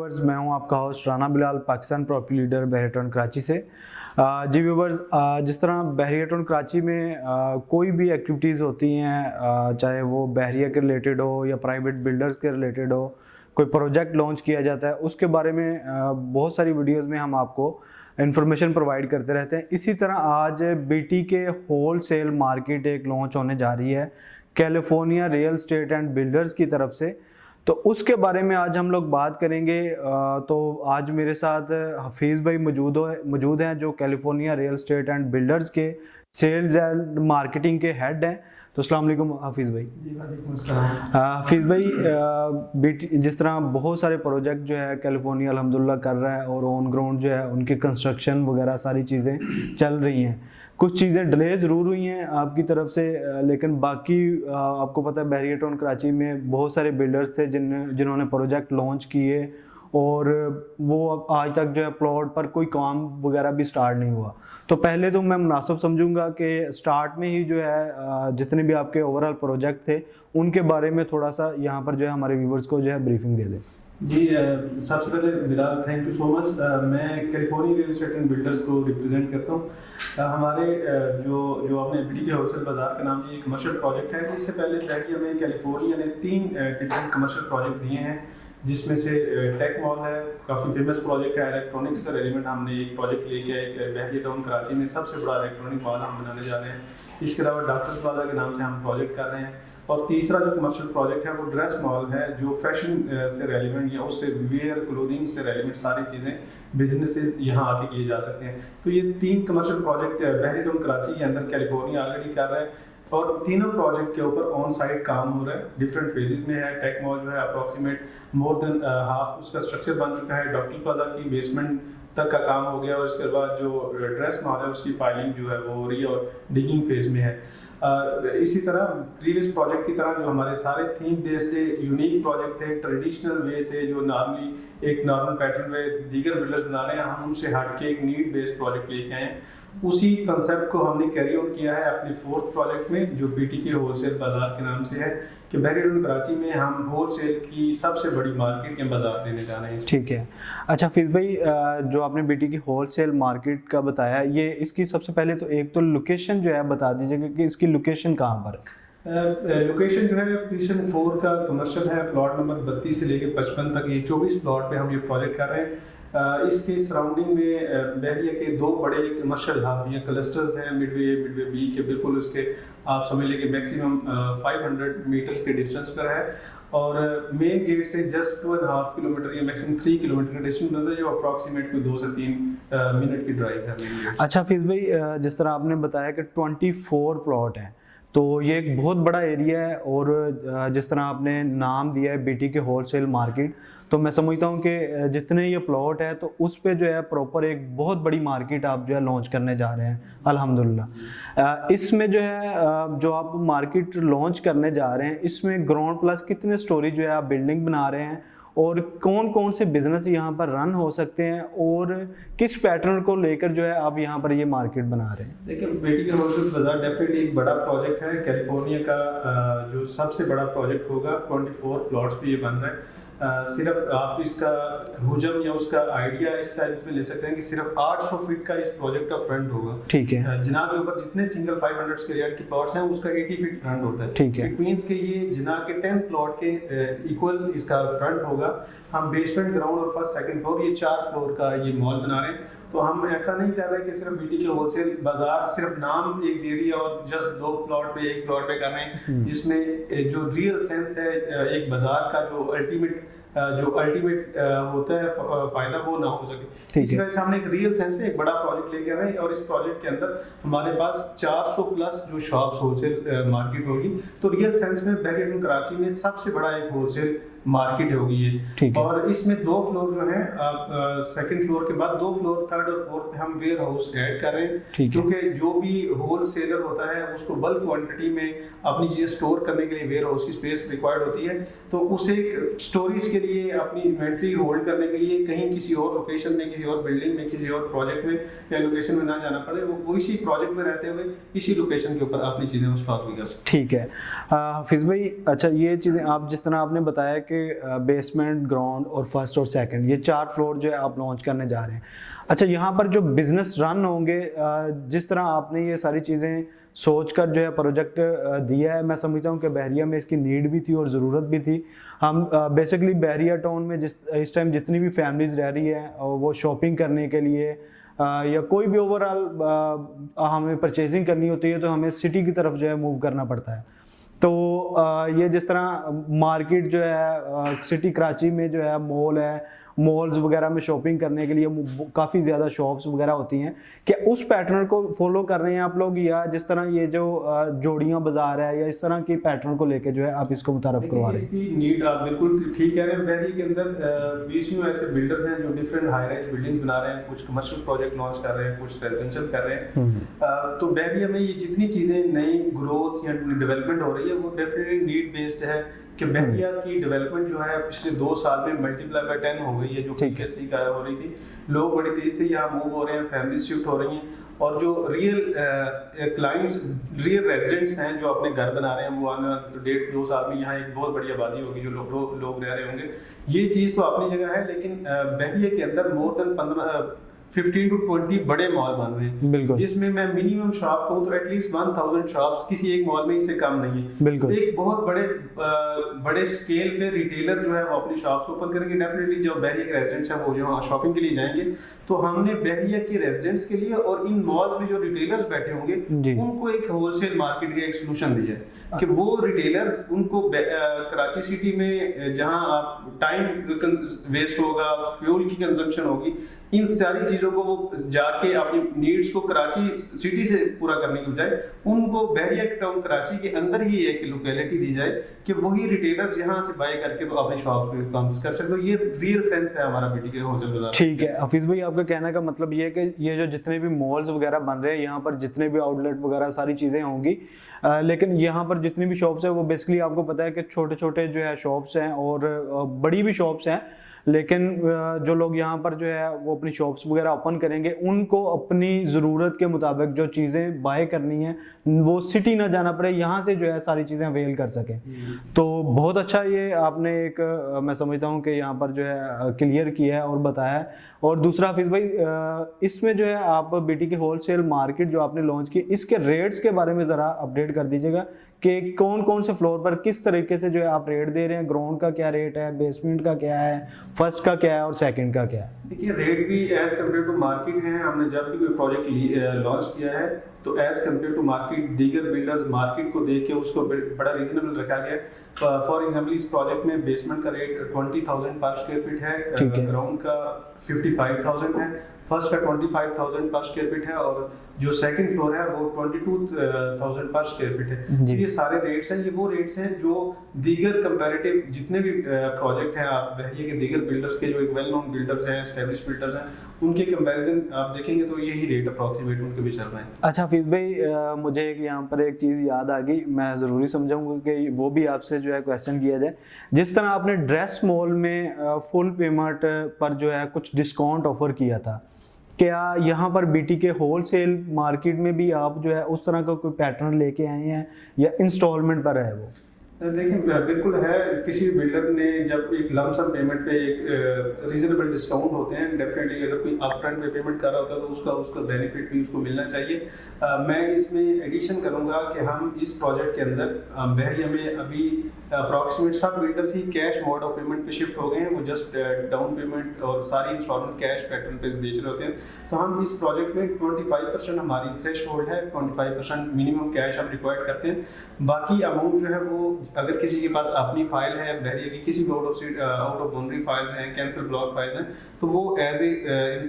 Viewers, मैं हूं आपका host Rana Bilal, Pakistan property leader Bahria Karachi से। जी व्यूवर्स, जिस तरह बहरिया कराची में कोई भी एक्टिविटीज़ होती हैं, चाहे वो बहरिया के रिलेटेड हो या प्राइवेट बिल्डर्स के रिलेटेड हो, कोई प्रोजेक्ट लॉन्च किया जाता है, उसके बारे में बहुत सारी वीडियोज़ में हम आपको इंफॉर्मेशन प्रोवाइड करते रहते हैं। इसी तरह आज बीटी के होल सेल मार्केट एक लॉन्च होने जा रही है California real estate and builders की तरफ से, तो उसके बारे में आज हम लोग बात करेंगे। तो आज मेरे साथ हफीज़ भाई मौजूद हैं जो California real estate and builders के सेल्स एंड मार्केटिंग के हेड हैं। तो अस्सलाम वालेकुम हफीज़ भाई। जी वालेकुम अस्सलाम। हफीज़ भाई, बीटी जिस तरह बहुत सारे प्रोजेक्ट जो है कैलिफोर्निया अल्हम्दुलिल्लाह कर रहा है और ऑन ग्राउंड जो है उनकी कंस्ट्रक्शन वगैरह सारी चीज़ें चल रही हैं। कुछ चीज़ें डिले ज़रूर हुई हैं आपकी तरफ से, लेकिन बाकी आपको पता है बहरिया टाउन कराची में बहुत सारे बिल्डर्स थे जिन्होंने प्रोजेक्ट लॉन्च किए और वो आज तक जो है प्लॉट पर कोई काम वगैरह भी स्टार्ट नहीं हुआ। तो पहले तो मैं मुनासिब समझूंगा कि स्टार्ट में ही जो है जितने भी आपके ओवरऑल प्रोजेक्ट थे उनके बारे में थोड़ा सा यहाँ पर जो है हमारे व्यूवर्स को जो है ब्रीफिंग दे दें। जी, सबसे पहले Bilal thank you so much. मैं California real estate and builders को रिप्रेजेंट करता हूँ। हमारे जो आपने बीटी के होलसेल बाजार के नाम ये कमर्शियल प्रोजेक्ट है। इससे पहले बहरिया में कैलिफोर्निया ने 3 डिफरेंट कमर्शियल प्रोजेक्ट दिए हैं, जिसमें से टेक मॉल है, काफ़ी फेमस प्रोजेक्ट है। इलेक्ट्रॉनिक्स से रेलिवेंट हमने एक प्रोजेक्ट लेके आए बहरिया टाउन कराची में, सबसे बड़ा इलेक्ट्रॉनिक मॉल हम बनाने जा रहे हैं। इसके अलावा डॉक्टर्स प्लाजा के नाम से हम प्रोजेक्ट कर रहे हैं। और तीसरा जो कमर्शियल प्रोजेक्ट है वो ड्रेस मॉल है, जो फैशन से रेलिवेंट या उससे वेयर क्लोथिंग से रेलिवेंट सारी चीज़ें बिजनेसेस यहाँ आके किए जा सकते हैं। तो ये 3 कमर्शियल प्रोजेक्ट बहरिया टाउन कराची के अंदर कैलिफोर्निया ऑलरेडी कर रहा है और तीनों प्रोजेक्ट के ऊपर ऑन साइट काम हो रहा है, डिफरेंट फेजेस में है। टेक मॉल जो है अप्रॉक्सीमेट मोर देन हाफ उसका स्ट्रक्चर बन चुका है। डॉक्टर प्लाजा की बेसमेंट तक का काम हो गया और इसके बाद जो ड्रेस मॉल है उसकी फाइलिंग जो है वो हो रही है और डिगिंग फेज में है। इसी तरह प्रीवियस प्रोजेक्ट की तरह जो हमारे सारे थीम बेस्ड यूनिक प्रोजेक्ट थे, ट्रेडिशनल वे से जो नॉर्मली एक नॉर्मल पैटर्न में दीगर बिल्डर्स बना रहे हैं, हम उनसे हट के एक नीड बेस्ड प्रोजेक्ट लेके आए। उसी कंसेप्ट को हमने कैरी आउट किया है अपने 4th प्रोजेक्ट में, जो बीटी के होलसेल बाजार के नाम से है कि बहरिया टाउन कराची में हम होलसेल की सबसे बड़ी मार्केट या बाजार देने जा रहे हैं। ठीक है। अच्छा फिर भाई, जो आपने बीटी की होलसेल मार्केट का बताया, ये इसकी सबसे पहले तो एक तो लोकेशन जो है बता दीजिएगा कि इसकी लोकेशन कहाँ पर है। लोकेशन जो है पोजीशन 4 का कमर्शियल है, प्लॉट नंबर 32 से लेकर 55 तक, ये 24 प्लॉट पे हम ये प्रोजेक्ट कर रहे हैं। इसके सराउंडिंग में बहरिया के 2 बड़े कमर्शियल हब या क्लस्टर्स हैं, मिडवे बी के बिल्कुल उसके आप समझ लें कि मैक्सिमम 500 मीटर्स के डिस्टेंस पर है और मेन गेट से जस्ट 2.5 किलोमीटर या मैक्सिमम 3 किलोमीटर का डिस्टेंस होता है, जो अप्रॉक्सीमेट कोई 2 से 3 मिनट की ड्राइव है मेन गेट। अच्छा फिर भाई, जिस तरह आपने बताया कि 24 प्लॉट हैं, तो ये एक बहुत बड़ा एरिया है और जिस तरह आपने नाम दिया है बीटी के होलसेल मार्केट, तो मैं समझता हूँ कि जितने ये प्लॉट है तो उस पे जो है प्रॉपर एक बहुत बड़ी मार्केट आप जो है लॉन्च करने जा रहे हैं अल्हम्दुलिल्लाह। इसमें जो है जो आप मार्केट लॉन्च करने जा रहे हैं, इसमें ग्राउंड प्लस कितने स्टोरी जो है आप बिल्डिंग बना रहे हैं और कौन कौन से बिजनेस यहाँ पर रन हो सकते हैं और किस पैटर्न को लेकर जो है आप यहाँ पर ये मार्केट बना रहे हैं। देखिए, बीटी के होलसेल बाजार डेफिनेटली एक बड़ा प्रोजेक्ट है। कैलिफोर्निया का जो सबसे बड़ा प्रोजेक्ट होगा, 24 प्लॉट्स पे ये बन रहा है। सिर्फ आप इसका हुजम या उसका आइडिया इस सेंस में ले सकते हैं कि सिर्फ 800 फीट का इस प्रोजेक्ट का फ्रंट होगा। ठीक है। जिना के ऊपर जितने सिंगल 500 स्क्वायर यार्ड के प्लॉट्स हैं उसका 80 फीट फ्रंट होता है। ठीक है। इट मींस कि ये जिना के 10 प्लॉट के इक्वल इसका फ्रंट होगा। हम बेसमेंट, ग्राउंड और फर्स्ट सेकंड फ्लोर, ये 4 फ्लोर का ये मॉल बना रहे हैं। तो हम ऐसा नहीं कर रहे कि सिर्फ बीटी के होलसेल बाजार सिर्फ नाम एक दे दिया और जस्ट 2 प्लॉट पे 1 प्लॉट पे कर रहे हैं, जिसमें जो रियल सेंस है एक बाजार का जो अल्टीमेट होता है फायदा वो ना हो सके। इसी वजह से हमने एक रियल सेंस में एक बड़ा प्रोजेक्ट लेके आए और इस प्रोजेक्ट के अंदर हमारे पास 400 प्लस जो शॉप्स होलसेल मार्केट होगी। तो रियल सेंस में बहरिया टाउन कराची में सबसे बड़ा एक होलसेल मार्केट होगी ये। और इसमें 2 फ्लोर जो है, आप सेकंड फ्लोर के बाद 2 फ्लोर, थर्ड और फोर्थ पे हम वेयर हाउस ऐड कर रहे हैं, क्योंकि जो भी होलसेलर होता है उसको बल्क क्वांटिटी में अपनी चीजें स्टोर करने के लिए वेयर हाउस की स्पेस रिक्वायर्ड होती है। तो उसे स्टोरेज के लिए, अपनी इन्वेंट्री होल्ड करने के लिए कहीं किसी और लोकेशन में, किसी और बिल्डिंग में, किसी और प्रोजेक्ट में या लोकेशन में ना जाना पड़े, वो इसी प्रोजेक्ट में रहते हुए इसी लोकेशन के ऊपर अपनी चीजें स्टॉक भी कर सकते। ठीक है। हाफिज भाई, अच्छा ये चीज़ें आप जिस तरह आपने बताया कि कि बेसमेंट, ग्राउंड और फर्स्ट और सेकंड, ये 4 फ्लोर जो है आप लॉन्च करने जा रहे हैं। अच्छा, यहाँ पर जो बिजनेस रन होंगे, जिस तरह आपने ये सारी चीज़ें सोचकर जो है प्रोजेक्ट दिया है, मैं समझता हूँ कि बहरिया में इसकी नीड भी थी और ज़रूरत भी थी। हम बेसिकली बहरिया टाउन में इस टाइम जितनी भी फैमिलीज़ रह रही है वो शॉपिंग करने के लिए या कोई भी ओवरऑल हमें परचेजिंग करनी होती है तो हमें सिटी की तरफ जो है मूव करना पड़ता है। तो ये जिस तरह मार्केट जो है सिटी कराची में जो है मॉल है, मॉल्स वगैरह में शॉपिंग करने के लिए काफ़ी ज़्यादा शॉप्स वगैरह होती हैं, क्या उस पैटर्न को फॉलो कर रहे हैं आप लोग, या जिस तरह ये जो जोड़ियाँ बाजार है या इस तरह की पैटर्न को लेके जो है आप इसको मुतारफ करवा रहे हैं? इसकी नीड आप बिल्कुल ठीक कह रहे हैं। बहरी के अंदर 20 ऐसे बिल्डर्स हैं जो डिफरेंट हाई राइज बिल्डिंग्स बना रहे हैं, कुछ कमर्शियल प्रोजेक्ट लॉन्च कर रहे हैं, कुछ रेजिडेंशियल कर रहे हैं। तो बहरिया में ये जितनी चीज़ें नई ग्रोथ या डेवलपमेंट हो रही है वो डेफिनेटली नीड बेस्ड है कि बहरिया की डेवलपमेंट जो है पिछले 2 साल में मल्टीप्लाई बाय 10 हो गई है, जो प्रीवियसली का हो रही थी। लोग बड़ी तेजी से यहाँ मूव हो रहे हैं, फैमिली शिफ्ट हो रही हैं, और जो रियल क्लाइंट्स, रियल रेजिडेंट्स हैं जो अपने घर बना रहे हैं, वो आने वाले 1.5-2 साल में यहाँ एक बहुत बड़ी आबादी होगी जो लोग रह रहे होंगे। ये चीज़ तो अपनी जगह है, लेकिन बहरिया के अंदर मोर देन 15 to 20 बड़े मॉल बन रहे हैं, जिसमें मैं मिनिमम शॉप कहूँ तो एटलीस्ट 1000 शॉप्स किसी एक मॉल में इससे कम नहीं है। बिल्कुल। एक बहुत बड़े स्केल पे रिटेलर जो है वो अपनी शॉप्स ओपन करेंगे। डेफिनेटली जो बहरिया के रेजिडेंट्स हैं वो जो शॉपिंग के लिए जाएंगे, तो हमने बहरिया के रेजिडेंट्स के लिए और इन मॉल में जो रिटेलर्स बैठे होंगे उनको एक होलसेल मार्केट का एक सोल्यूशन दिया है कि वो रिटेलर्स उनको कराची सिटी में जहां आप टाइम वेस्ट होगा, फ्यूल की कंजम्पशन होगी, इन सारी चीजों को वो जाके अपनी नीड्स को कराची सिटी से पूरा करने की बजाय उनको बहरिया टाउन कराची के अंदर ही एक लोकेलिटी दी जाए कि वही रिटेलर्स यहाँ से बाय करके तो अपनी शॉप पे काम कर सकते हो। ये रियल सेंस है हमारा बीटी के होलसेल बाजार। ठीक है हफीज भाई, आपका कहने का मतलब ये है कि ये जो जितने भी मॉल्स वगैरह बन रहे हैं यहाँ पर जितने भी आउटलेट वगैरह सारी चीज़ें होंगी, लेकिन यहाँ पर जितनी भी शॉप्स है वो बेसिकली आपको पता है कि छोटे छोटे जो है शॉप्स हैं और बड़ी भी शॉप्स हैं, लेकिन जो लोग यहाँ पर जो है वो अपनी शॉप्स वगैरह ओपन करेंगे उनको अपनी ज़रूरत के मुताबिक जो चीज़ें बाय करनी है वो सिटी ना जाना पड़े, यहाँ से जो है सारी चीज़ें अवेल कर सकें। तो बहुत अच्छा ये आपने एक मैं समझता हूँ कि यहाँ पर जो है क्लियर किया है और बताया है। और दूसरा हफीज़ भाई, इसमें जो है आप बीटी की होलसेल मार्केट जो आपने लॉन्च की, इसके रेट्स के बारे में ज़रा अपडेट कर दीजिएगा कि कौन कौन से फ्लोर पर किस तरीके से जो है आप रेट दे रहे हैं, ग्राउंड का क्या रेट है, बेसमेंट का क्या है, फर्स्ट का क्या है और सेकंड का क्या है? देखिए रेट भी एज कम्पेयर टू मार्केट है। हमने जब भी कोई प्रोजेक्ट लॉन्च किया है तो एज कम्पेयर टू मार्केट दीगर बिल्डर्स मार्केट को देख के उसको बड़ा रीजनेबल रखा गया है। फॉर एग्जांपल इस प्रोजेक्ट में बेसमेंट का रेट 20,000 पर स्क्वायर फीट है, ग्राउंड का 55,000 है, फर्स्ट का 25,000 पर स्क्वायर फीट है और जो सेकंड फ्लोर है वो 22,000 पर स्क्वायर फीट है। ये सारे रेट्स हैं, ये वो रेट्स हैं जो दीगर कंपैरेटिव जितने भी प्रोजेक्ट हैं आप बहरिया के दीगर बिल्डर्स के जो एक वेल नोन बिल्डर्स हैं, एस्टेब्लिश बिल्डर्स हैं, उनके कंपैरिजन आप देखेंगे तो यही रेट अप्रॉक्सीमेट उनके भी चल रहे हैं। अच्छा हफीज़ भाई, मुझे एक यहाँ पर एक चीज़ याद आ गई, मैं ज़रूरी समझाऊंगा कि वो भी आपसे जो है क्वेश्चन किया जाए। जिस तरह आपने ड्रेस मॉल में फुल पेमेंट पर जो है कुछ डिस्काउंट ऑफर किया था, क्या यहाँ पर बीटी के होलसेल मार्केट में भी आप जो है उस तरह का कोई पैटर्न लेके आए हैं या इंस्टॉलमेंट पर है वो? देखिए बिल्कुल है, किसी बिल्डर ने जब एक लमसम पेमेंट पे एक रीजनेबल डिस्काउंट होते हैं, डेफिनेटली अगर कोई अपफ्रंट पे पेमेंट कर रहा होता है तो उसका बेनिफिट भी उसको मिलना चाहिए। मैं इसमें एडिशन करूंगा कि हम इस प्रोजेक्ट के अंदर बहरिया में अभी अप्रॉक्सीमेट सब builders he cash mode of payment पे शिफ्ट हो गए हैं, वो जस्ट डाउन पेमेंट और सारी इंस्टॉलमेंट कैश पैटर्न पे बेच रहे होते हैं। तो हम इस प्रोजेक्ट में 25% हमारी थ्रेश होल्ड है, 25% मिनिमम कैश हम रिक्वायर्ड करते हैं। बाकी अमाउंट जो है वो अगर किसी के पास अपनी फाइल है बहरिया की, किसी भी आउट ऑफ बाउंड्री फाइल है, कैंसिल ब्लॉक फाइल है, तो वो एज ए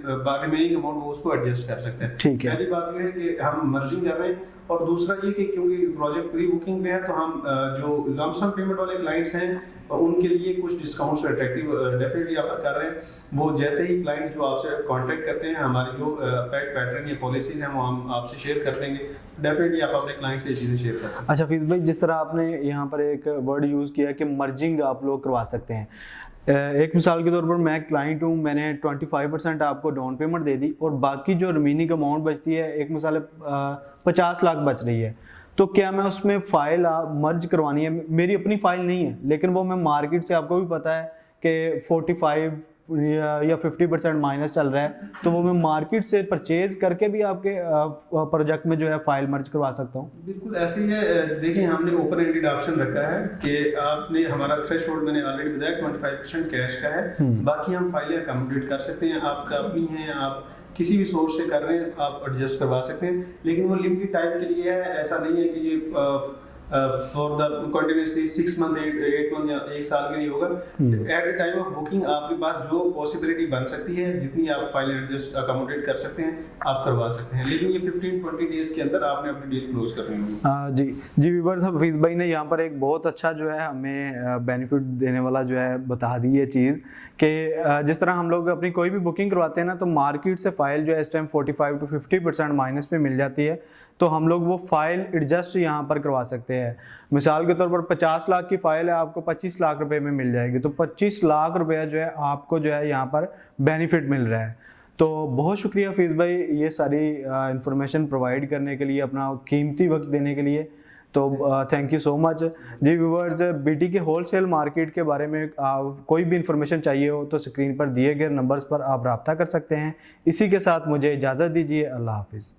रिमेनिंग अमाउंट वो उसको एडजस्ट कर सकते हैं। ठीक है, पहली बात ये है कि हम मर्जिंग कर रहे हैं, और दूसरा ये कि क्योंकि प्रोजेक्ट प्री बुकिंग पे है तो हम जो लमसम पेमेंट वाले क्लाइंट्स हैं उनके लिए कुछ डिस्काउंट्स अट्रैक्टिव डेफिनेटली ऑफर कर रहे हैं। वो जैसे ही क्लाइंट जो आपसे कांटेक्ट करते हैं, हमारी जो पैटर्न या पॉलिसीज हैं वो हम आपसे शेयर कर देंगे, डेफिनेटली आप अपने क्लाइंट से ये चीज़ें शेयर कर सकते हैं। अच्छा हफीज़ भाई, जिस तरह आपने यहाँ पर एक वर्ड यूज़ किया कि मर्जिंग आप लोग करवा सकते हैं, एक मिसाल के तौर पर मैं क्लाइंट हूँ, मैंने 25% आपको डाउन पेमेंट दे दी और बाकी जो रिमेनिंग अमाउंट बचती है, एक मिसाल 50 लाख बच रही है, तो क्या मैं उसमें फ़ाइल मर्ज करवानी है, मेरी अपनी फ़ाइल नहीं है लेकिन वो मैं मार्केट से, आपको भी पता है कि 45 या 50% माइनस चल रहा है, तो वो मैं मार्केट से परचेज करके भी आपके प्रोजेक्ट में जो है फ़ाइल मर्ज करवा सकता हूँ? बिल्कुल ऐसे ही है। देखिए हमने ओपन एंडेड ऑप्शन रखा है कि आपने, हमारा थ्रेशोल्ड मैंने ऑलरेडी बताया 25% कैश का है, बाकी हम फाइलें अकोमोडेट कर सकते हैं। आपका अपनी है, आप किसी भी सोर्स से कर रहे हैं, आप एडजस्ट करवा सकते हैं, लेकिन वो लिमिटेड टाइम के लिए है। ऐसा नहीं है कि ये for the continuously 6 month 8 month या 1 साल के लिए होगा। At the time of booking आपके पास जो पॉसिबिलिटी बन सकती है, जितनी आप फाइल एडजस्ट अकोमोडेट कर सकते हैं, आप करवा सकते हैं, लेकिन ये 15-20 डेज के अंदर आपने अपनी डील क्लोज करनी होगी। जी व्यूअर्स, हफीज़ भाई ने यहाँ पर एक बहुत अच्छा जो है हमें बेनिफिट देने वाला जो है बता दी है चीज़ कि जिस तरह हम लोग अपनी कोई भी बुकिंग करवाते हैं ना, तो मार्केट से फ़ाइल जो है इस टाइम 45 to 50% माइनस पे मिल जाती है, तो हम लोग वो फ़ाइल एडजस्ट यहाँ पर करवा सकते हैं। मिसाल के तौर पर 50 लाख की फ़ाइल है, आपको 25 लाख रुपए में मिल जाएगी, तो 25 लाख रुपया जो है आपको जो है यहाँ पर बेनिफिट मिल रहा है। तो बहुत शुक्रिया हफीज़ भाई ये सारी इंफॉर्मेशन प्रोवाइड करने के लिए, अपना कीमती वक्त देने के लिए। तो थैंक यू सो मच। जी व्यूअर्स, बीटी के होलसेल मार्केट के बारे में कोई भी इंफॉर्मेशन चाहिए हो तो स्क्रीन पर दिए गए नंबर्स पर आप रब्ता कर सकते हैं। इसी के साथ मुझे इजाज़त दीजिए। अल्लाह हाफिज़।